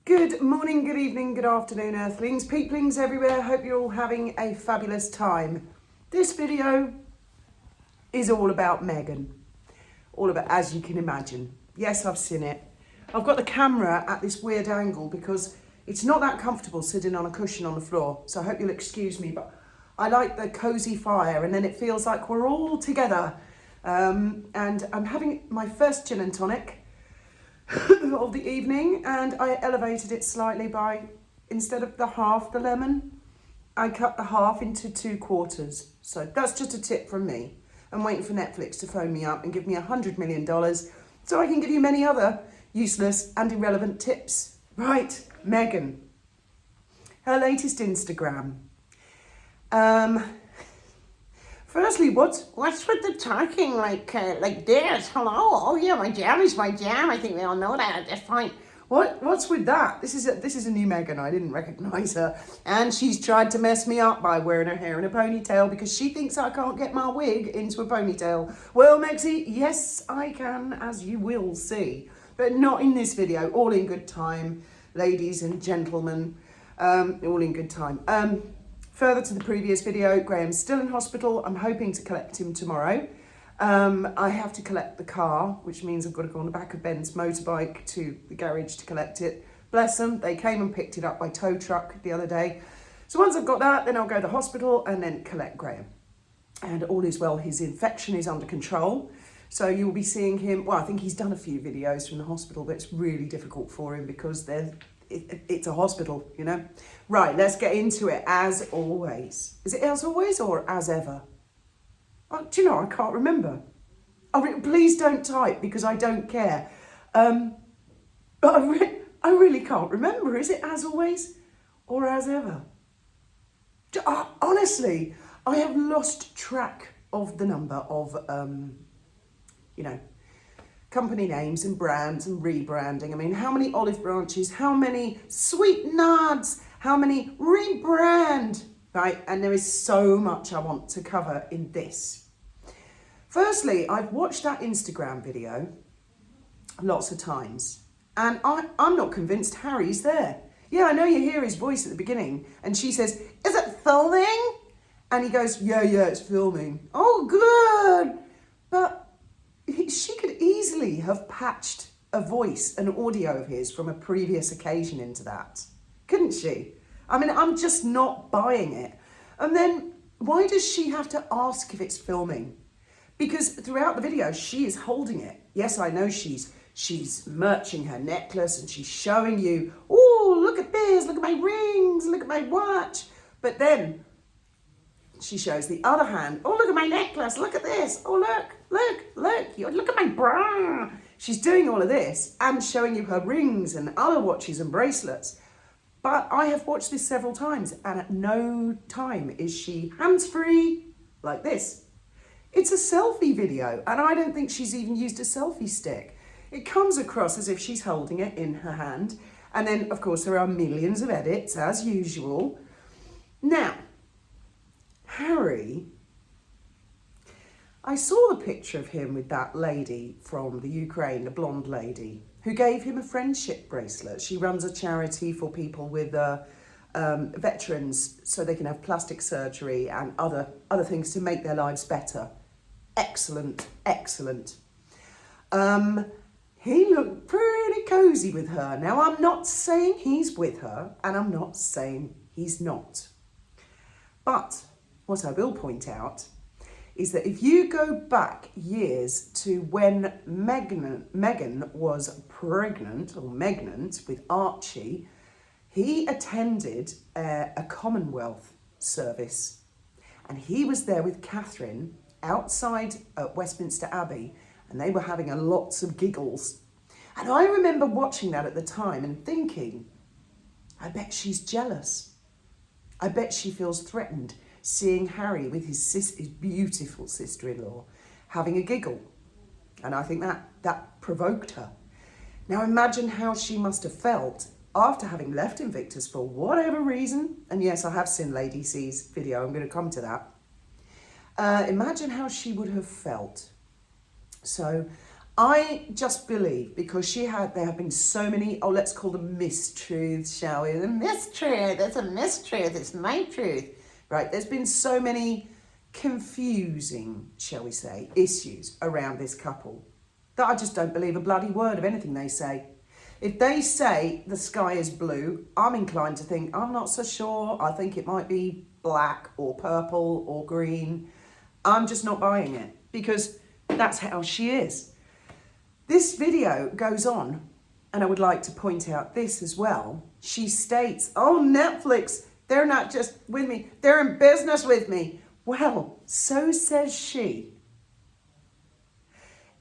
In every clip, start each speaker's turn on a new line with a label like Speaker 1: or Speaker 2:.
Speaker 1: Good morning, good evening, good afternoon, earthlings, peeplings everywhere. Hope you're all having a fabulous time. This video is all about Meghan. All about, as you can imagine. Yes, I've seen it. I've got the camera at this weird angle because it's not that comfortable sitting on a cushion on the floor. So I hope you'll excuse me, but I like the cozy fire and then it feels like we're all together. And I'm having my first gin and tonic of the evening, and I elevated it slightly by, instead of the half the lemon, I cut the half into 2/4. So that's just a tip from me. I'm waiting for Netflix to phone me up and give me $100 million so I can give you many other useless and irrelevant tips. Right, Meghan. Her latest Instagram. Firstly, what's with the talking like this? Hello, oh yeah, my jam is my jam. I think we all know that. That's fine. What's with that? This is a new Meghan. I didn't recognise her, and she's tried to mess me up by wearing her hair in a ponytail because she thinks I can't get my wig into a ponytail. Well, Mexie, yes, I can, as you will see, but not in this video. All in good time, ladies and gentlemen. All in good time. Further to the previous video, Graham's still in hospital. I'm hoping to collect him tomorrow. I have to collect the car, which means I've got to go on the back of Ben's motorbike to the garage to collect it. Bless them, they came and picked it up by tow truck the other day. So once I've got that, then I'll go to the hospital and then collect Graham. And all is well, his infection is under control. So you'll be seeing him, well, I think he's done a few videos from the hospital, but it's really difficult for him because it's a hospital, you know. Right, let's get into it as always. Is it as always or as ever? Oh, do you know, I can't remember. Oh, please don't type because I don't care. But I really can't remember. Is it as always or as ever? Honestly, I have lost track of the number of, company names and brands and rebranding. I mean, how many olive branches, how many sweet nods, how many rebrand, right? And there is so much I want to cover in this. Firstly, I've watched that Instagram video lots of times, and I'm not convinced Harry's there. Yeah, I know you hear his voice at the beginning, and she says, "Is it filming?" And he goes, yeah, it's filming. Oh, good. But she could easily have patched a voice, an audio of his from a previous occasion into that, couldn't she? I mean, I'm just not buying it. And then why does she have to ask if it's filming? Because throughout the video, she is holding it. Yes, I know she's merching her necklace and she's showing you, oh, look at this, look at my rings, look at my watch. But then she shows the other hand. Oh, look at my necklace. Look at this. Oh, look. Look at my bra. She's doing all of this and showing you her rings and other watches and bracelets. But I have watched this several times and at no time is she hands-free like this. It's a selfie video and I don't think she's even used a selfie stick. It comes across as if she's holding it in her hand. And then, of course, there are millions of edits as usual. Now, Harry, I saw the picture of him with that lady from the Ukraine, the blonde lady, who gave him a friendship bracelet. She runs a charity for people with veterans so they can have plastic surgery and other things to make their lives better. Excellent. He looked pretty cozy with her. Now, I'm not saying he's with her and I'm not saying he's not. But what I will point out is that if you go back years to when Meghan was pregnant with Archie, he attended a Commonwealth service and he was there with Catherine outside at Westminster Abbey and they were having lots of giggles. And I remember watching that at the time and thinking, I bet she's jealous. I bet she feels threatened seeing Harry with his beautiful sister-in-law having a giggle. And I think that provoked her. Now imagine how she must have felt after having left Invictus for whatever reason. And yes, I have seen Lady C's video, I'm going to come to that. Imagine how she would have felt. So I just believe because there have been so many, let's call them mistruths, shall we? The mistruth, it's a mistruth, it's my truth. Right, there's been so many confusing, shall we say, issues around this couple that I just don't believe a bloody word of anything they say. If they say the sky is blue, I'm inclined to think, I'm not so sure. I think it might be black or purple or green. I'm just not buying it because that's how she is. This video goes on, and I would like to point out this as well. She states, oh, Netflix, they're not just with me, they're in business with me. Well, so says she.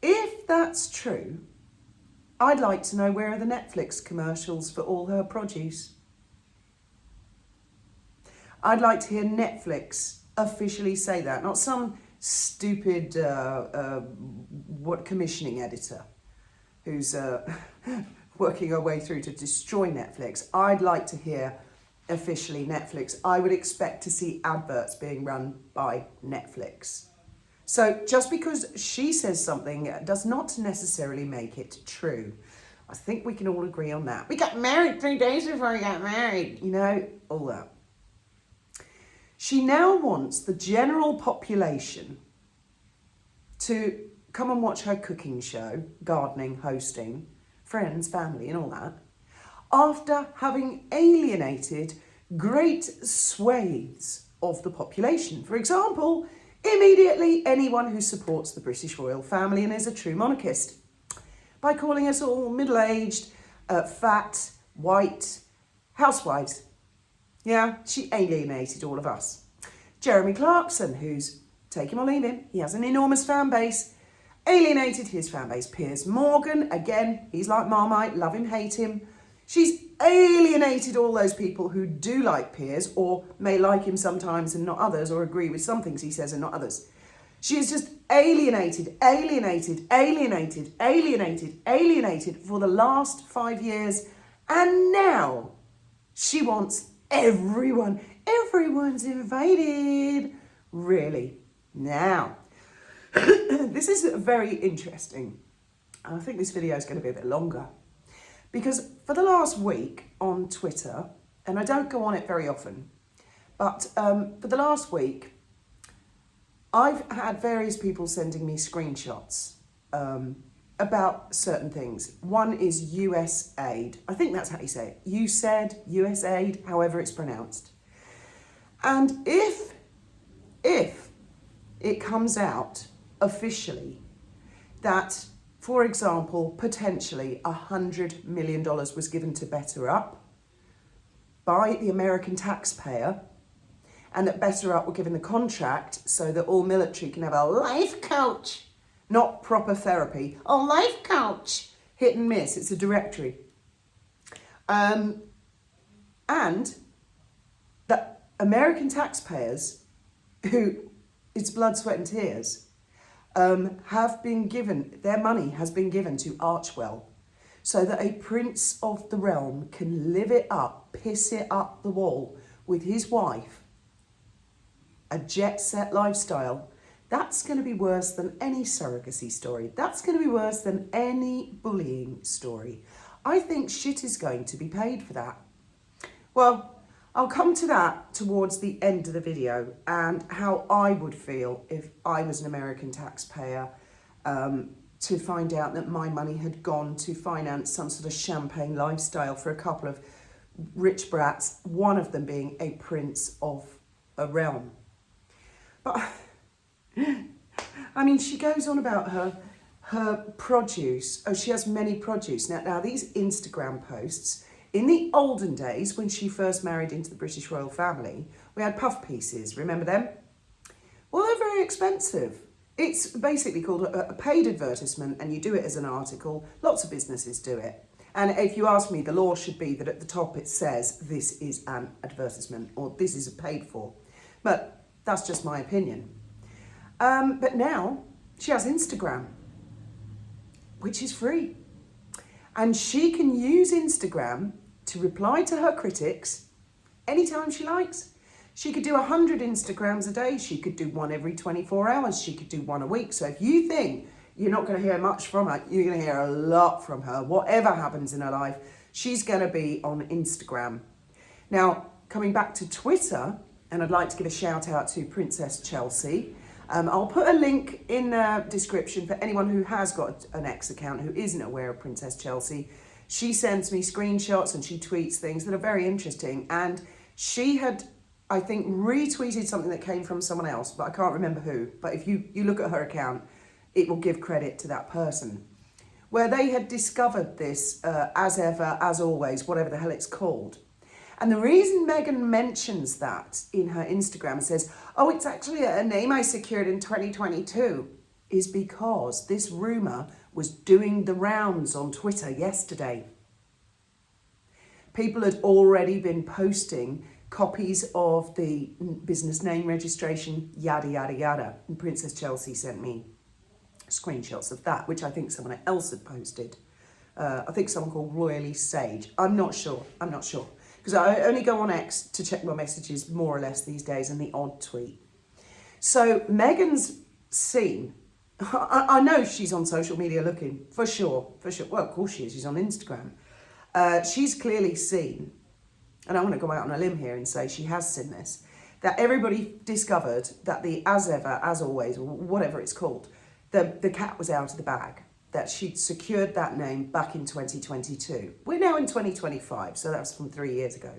Speaker 1: If that's true, I'd like to know where are the Netflix commercials for all her produce. I'd like to hear Netflix officially say that, not some stupid commissioning editor who's working her way through to destroy Netflix. I'd like to hear officially Netflix. I would expect to see adverts being run by Netflix. So just because she says something does not necessarily make it true. I think we can all agree on that. We got married 3 days before we got married. You know, all that. She now wants the general population to come and watch her cooking show, gardening, hosting, friends, family and all that, after having alienated great swathes of the population. For example, immediately anyone who supports the British royal family and is a true monarchist, by calling us all middle-aged, fat, white housewives. Yeah, she alienated all of us. Jeremy Clarkson, who's, take him or leave him, he has an enormous fan base, alienated his fan base. Piers Morgan, again, he's like Marmite, love him, hate him. She's alienated all those people who do like Piers or may like him sometimes and not others, or agree with some things he says and not others. She is just alienated for the last 5 years. And now she wants everyone's invited. Really? Now, this is very interesting. I think this video is going to be a bit longer. Because for the last week on Twitter, and I don't go on it very often, but for the last week, I've had various people sending me screenshots about certain things. One is USAID. I think that's how you say it. USAID, however it's pronounced. And if it comes out officially that, for example, potentially $100 million was given to Better Up by the American taxpayer, and that Better Up were given the contract so that all military can have a life coach, not proper therapy, a life coach, hit and miss, it's a directory. And that American taxpayers, who it's blood, sweat and tears, have been given, their money has been given to Archwell so that a prince of the realm can live it up, piss it up the wall with his wife, a jet set lifestyle. That's going to be worse than any surrogacy story. That's going to be worse than any bullying story. I think shit is going to be paid for that. Well, I'll come to that towards the end of the video and how I would feel if I was an American taxpayer to find out that my money had gone to finance some sort of champagne lifestyle for a couple of rich brats, one of them being a prince of a realm. But, I mean, she goes on about her produce. Oh, she has many produce. Now these Instagram posts, in the olden days, when she first married into the British royal family, we had puff pieces, remember them? Well, they're very expensive. It's basically called a paid advertisement, and you do it as an article. Lots of businesses do it. And if you ask me, the law should be that at the top it says, this is an advertisement, or this is paid for. But that's just my opinion. But now she has Instagram, which is free. And she can use Instagram to reply to her critics anytime she likes. She could do 100 Instagrams a day. She could do one every 24 hours. She could do one a week. So if you think You're not going to hear much from her. You're going to hear a lot from her. Whatever happens in her life, she's going to be on Instagram. Now, coming back to Twitter, and I'd like to give a shout out to Princess Chelsea. I'll put a link in the description for anyone who has got an X account who isn't aware of Princess Chelsea. She sends me screenshots and she tweets things that are very interesting. And she had, I think, retweeted something that came from someone else, but I can't remember who. But if you look at her account, it will give credit to that person. Where they had discovered this as ever, as always, whatever the hell it's called. And the reason Meghan mentions that in her Instagram and says, oh, it's actually a name I secured in 2022, is because this rumour was doing the rounds on Twitter yesterday. People had already been posting copies of the business name registration, yada, yada, yada. And Princess Chelsea sent me screenshots of that, which I think someone else had posted. I think someone called Royally Sage. I'm not sure. Because I only go on X to check my messages more or less these days and the odd tweet. So Meghan's seen, I know she's on social media looking, for sure. Well, of course she is, she's on Instagram. She's clearly seen, and I want to go out on a limb here and say she has seen this, that everybody discovered that the as ever, as always, or whatever it's called, the cat was out of the bag. That she'd secured that name back in 2022. We're now in 2025, so that's from 3 years ago.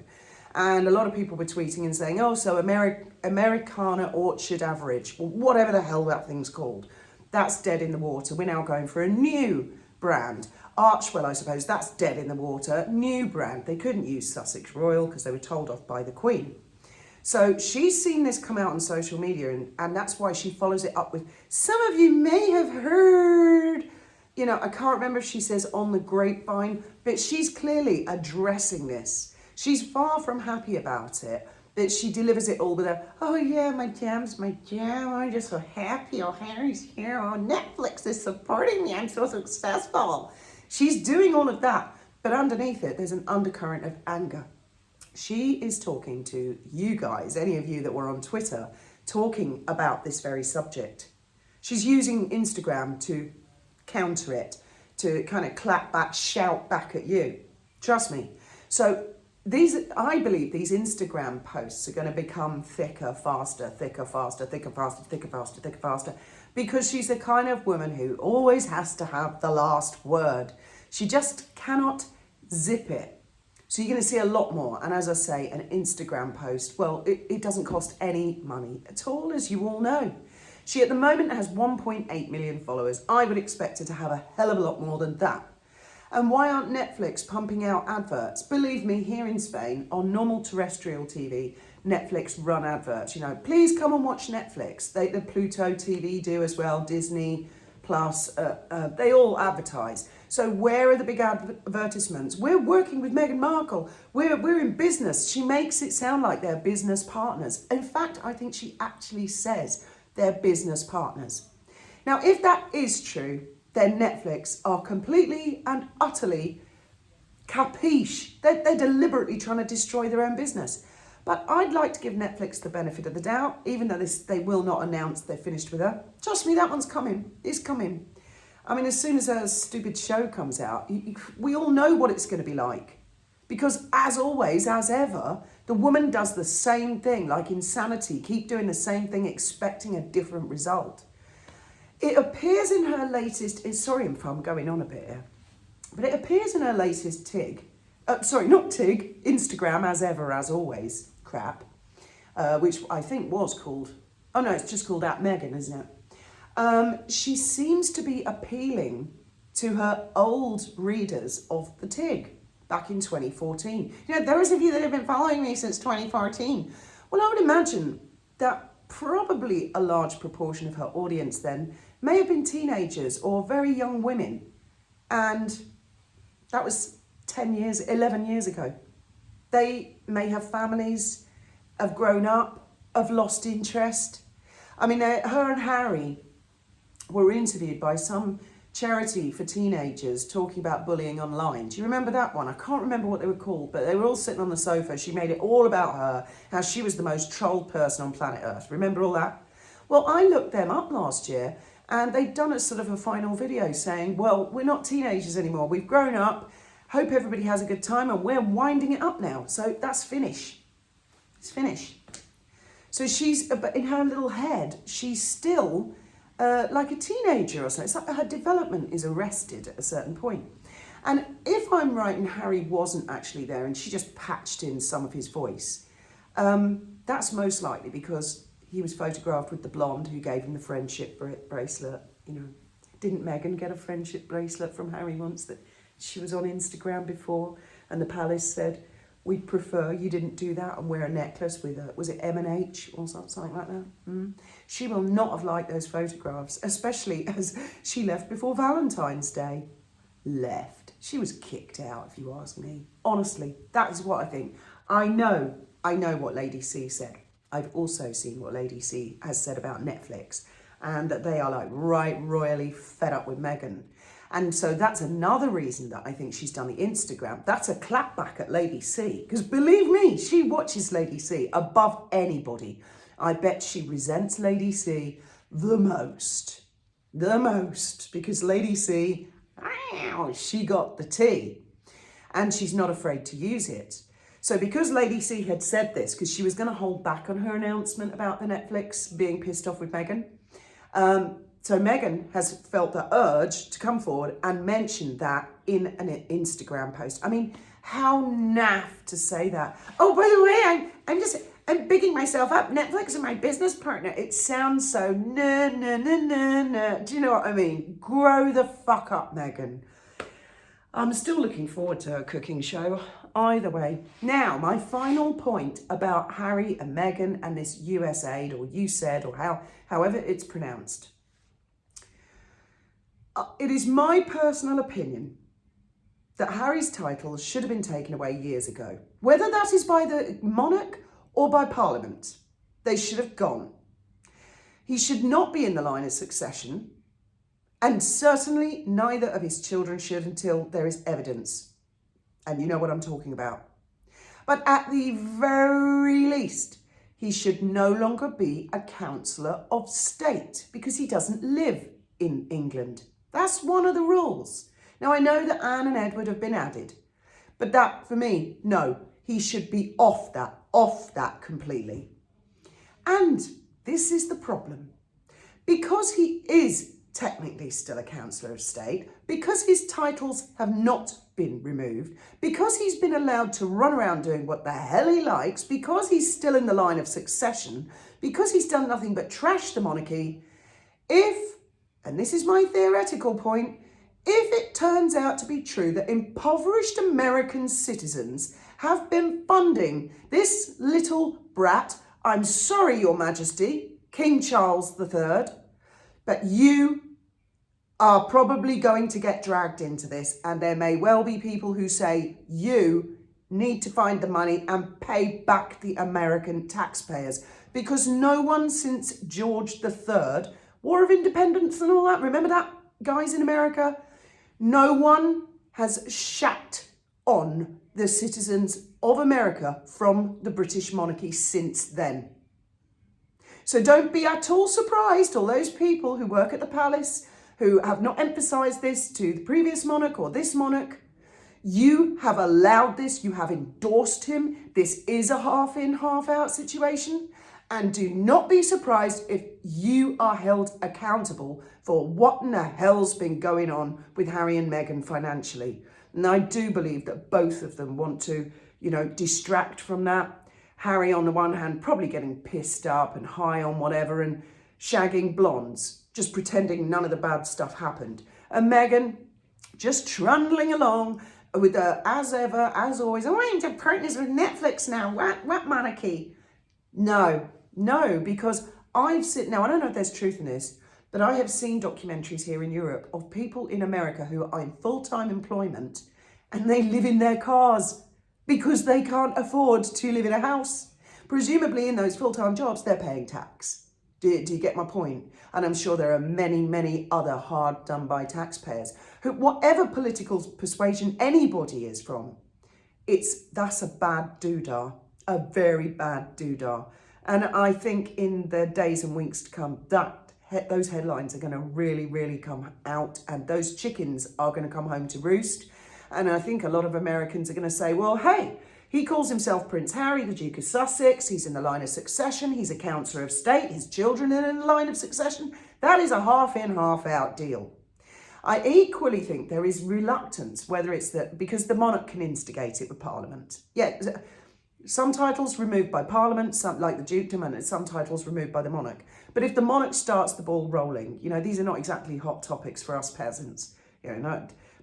Speaker 1: And a lot of people were tweeting and saying, oh, so Americana Orchard Average, or whatever the hell that thing's called, that's dead in the water. We're now going for a new brand. Archwell, I suppose, that's dead in the water. New brand. They couldn't use Sussex Royal because they were told off by the Queen. So she's seen this come out on social media, and that's why she follows it up with, some of you may have heard... You know, I can't remember if she says on the grapevine, but she's clearly addressing this. She's far from happy about it, but she delivers it all with a, oh yeah, my jam, I'm just so happy, oh Harry's here, oh Netflix is supporting me, I'm so successful. She's doing all of that, but underneath it, there's an undercurrent of anger. She is talking to you guys, any of you that were on Twitter, talking about this very subject. She's using Instagram to counter it, to kind of clap back, shout back at you. Trust me. So I believe these Instagram posts are going to become thicker, faster, because she's the kind of woman who always has to have the last word. She just cannot zip it. So you're going to see a lot more. And as I say, an Instagram post, well, it doesn't cost any money at all, as you all know. She at the moment has 1.8 million followers. I would expect her to have a hell of a lot more than that. And why aren't Netflix pumping out adverts? Believe me, here in Spain, on normal terrestrial TV, Netflix run adverts. You know, please come and watch Netflix. The Pluto TV do as well, Disney Plus, they all advertise. So where are the big advertisements? We're working with Meghan Markle. We're in business. She makes it sound like they're business partners. In fact, I think she actually says they're business partners. Now, if that is true, then Netflix are completely and utterly capiche. They're deliberately trying to destroy their own business. But I'd like to give Netflix the benefit of the doubt, even though they will not announce they're finished with her. Trust me, that one's coming. It's coming. I mean, as soon as her stupid show comes out, we all know what it's going to be like. Because as always, as ever, the woman does the same thing, like insanity. Keep doing the same thing, expecting a different result. It appears in her latest, sorry if I'm going on a bit here, but it appears in her latest Instagram, as ever, as always, crap, which I think was called, oh no, it's just called @Meghan, isn't it? She seems to be appealing to her old readers of the TIG back in 2014. You know, those of you that have been following me since 2014, well, I would imagine that probably a large proportion of her audience then may have been teenagers or very young women. And that was 11 years ago. They may have families, have grown up, have lost interest. I mean, her and Harry were interviewed by some charity for teenagers talking about bullying online. Do you remember that one? I can't remember what they were called, but they were all sitting on the sofa. She made it all about her, how she was the most trolled person on planet Earth. Remember all that? Well, I looked them up last year, And they'd done a sort of a final video saying, well, we're not teenagers anymore. We've grown up. Hope everybody has a good time, and we're winding it up now. So that's finish. It's finished. So she's, but in her little head, she's still like a teenager or something. It's like her development is arrested at a certain point. And if I'm right and Harry wasn't actually there and she just patched in some of his voice, that's most likely because he was photographed with the blonde who gave him the friendship bracelet. You know, didn't Meghan get a friendship bracelet from Harry once that she was on Instagram before, and the palace said, we'd prefer you didn't do that and wear a necklace with was it M&H or something like that? She will not have liked those photographs, especially as she left before Valentine's Day. Left. She was kicked out, if you ask me. Honestly, that is what I think. I know what Lady C said. I've also seen what Lady C has said about Netflix, and that they are like royally fed up with Meghan. And so that's another reason that I think she's done the Instagram. That's a clapback at Lady C. Because believe me, she watches Lady C above anybody. I bet she resents Lady C the most. The most. Because Lady C, she got the tea. And she's not afraid to use it. So because Lady C had said this, because she was going to hold back on her announcement about the Netflix being pissed off with Meghan, so Meghan has felt the urge to come forward and mention that in an Instagram post. I mean, how naff to say that. Oh, by the way, I'm bigging myself up. Netflix are my business partner. It sounds so nah. Do you know what I mean? Grow the fuck up, Meghan. I'm still looking forward to her cooking show. Either way. Now, my final point about Harry and Meghan and this USAID or USAID or however it's pronounced. It is my personal opinion that Harry's titles should have been taken away years ago. Whether that is by the monarch or by Parliament, they should have gone. He should not be in the line of succession, and certainly neither of his children should until there is evidence. And you know what I'm talking about. But at the very least, he should no longer be a councillor of state because he doesn't live in England. That's one of the rules. Now, I know that Anne and Edward have been added, but that, for me, no, he should be off that completely. And this is the problem. Because he is technically still a councillor of state, because his titles have not been removed, because he's been allowed to run around doing what the hell he likes, because he's still in the line of succession, because he's done nothing but trash the monarchy, and this is my theoretical point, if it turns out to be true that impoverished American citizens have been funding this little brat, I'm sorry, Your Majesty, King Charles III, but you are probably going to get dragged into this, and there may well be people who say you need to find the money and pay back the American taxpayers, because no one since George III, War of Independence and all that, remember that, guys in America? No one has shat on the citizens of America from the British monarchy since then. So don't be at all surprised, all those people who work at the palace, who have not emphasised this to the previous monarch or this monarch. You have allowed this, you have endorsed him. This is a half in, half out situation. And do not be surprised if you are held accountable for what in the hell's been going on with Harry and Meghan financially. And I do believe that both of them want to, distract from that. Harry, on the one hand, probably getting pissed up and high on whatever and shagging blondes, just pretending none of the bad stuff happened. And Meghan just trundling along with as ever, as always, I'm partners with Netflix now. What monarchy? No, because now I don't know if there's truth in this, but I have seen documentaries here in Europe of people in America who are in full-time employment and they live in their cars because they can't afford to live in a house. Presumably in those full-time jobs, they're paying tax. Do you get my point? And I'm sure there are many, many other hard done by taxpayers who, whatever political persuasion anybody is from, that's a bad doodah, a very bad doodah. And I think in the days and weeks to come, that those headlines are going to really come out, and those chickens are going to come home to roost. And I think a lot of Americans are going to say, well, hey, he calls himself Prince Harry, the Duke of Sussex. He's in the line of succession. He's a counsellor of state. His children are in the line of succession. That is a half in, half out deal. I equally think there is reluctance, whether it's that because the monarch can instigate it with Parliament. Yeah, some titles removed by Parliament, some like the dukedom, and some titles removed by the monarch. But if the monarch starts the ball rolling, these are not exactly hot topics for us peasants.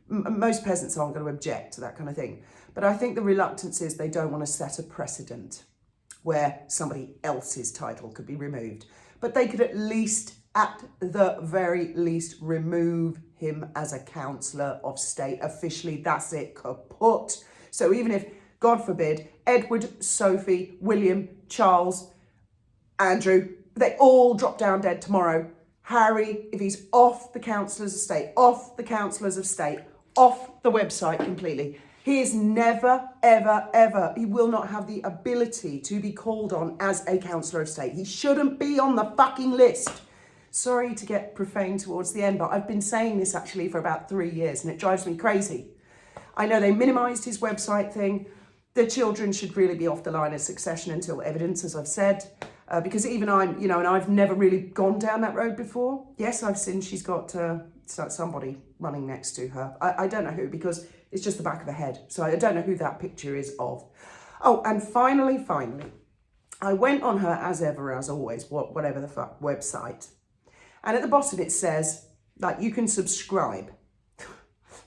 Speaker 1: Most peasants aren't going to object to that kind of thing. But I think the reluctance is they don't want to set a precedent where somebody else's title could be removed. But they could at the very least, remove him as a counsellor of state. Officially, that's it, kaput. So even if, God forbid, Edward, Sophie, William, Charles, Andrew, they all drop down dead tomorrow, Harry, if he's off the counsellors of state, off the website completely, he is never, ever, he will not have the ability to be called on as a counsellor of state. He shouldn't be on the fucking list. Sorry to get profane towards the end, but I've been saying this actually for about 3 years and it drives me crazy. I know they minimised his website thing. The children should really be off the line of succession until evidence, as I've said, because even I'm, and I've never really gone down that road before. Yes, I've seen she's got somebody running next to her. I don't know who, because it's just the back of her head. So I don't know who that picture is of. Oh, and finally, I went on her as ever, as always, whatever the fuck website. And at the bottom it says, like, you can subscribe.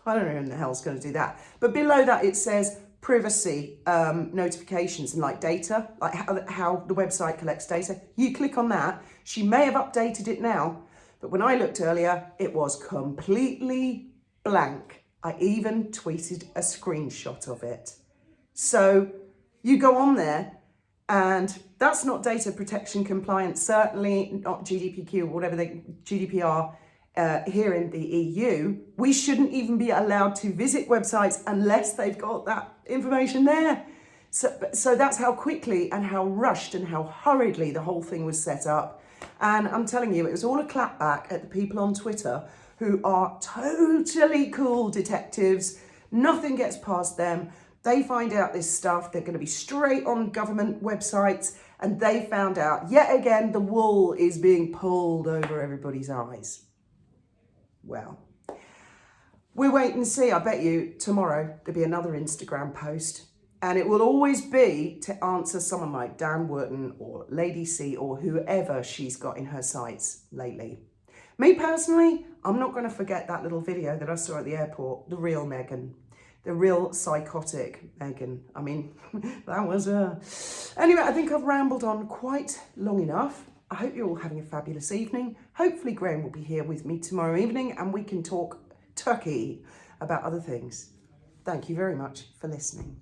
Speaker 1: I don't know who the hell's going to do that. But below that it says privacy notifications and like data, like how the website collects data. You click on that. She may have updated it now, but when I looked earlier, it was completely blank. I even tweeted a screenshot of it. So you go on there, and that's not data protection compliant, certainly not GDPR or whatever GDPR here in the EU. We shouldn't even be allowed to visit websites unless they've got that information there. So that's how quickly and how rushed and how hurriedly the whole thing was set up. And I'm telling you, it was all a clapback at the people on Twitter who are totally cool detectives. Nothing gets past them. They find out this stuff. They're going to be straight on government websites. And they found out, yet again, the wool is being pulled over everybody's eyes. Well, we'll wait and see. I bet you tomorrow there'll be another Instagram post. And it will always be to answer someone like Dan Wharton or Lady C or whoever she's got in her sights lately. Me personally, I'm not going to forget that little video that I saw at the airport, the real Meghan. The real psychotic Meghan. I mean, that was Anyway, I think I've rambled on quite long enough. I hope you're all having a fabulous evening. Hopefully Graham will be here with me tomorrow evening and we can talk turkey about other things. Thank you very much for listening.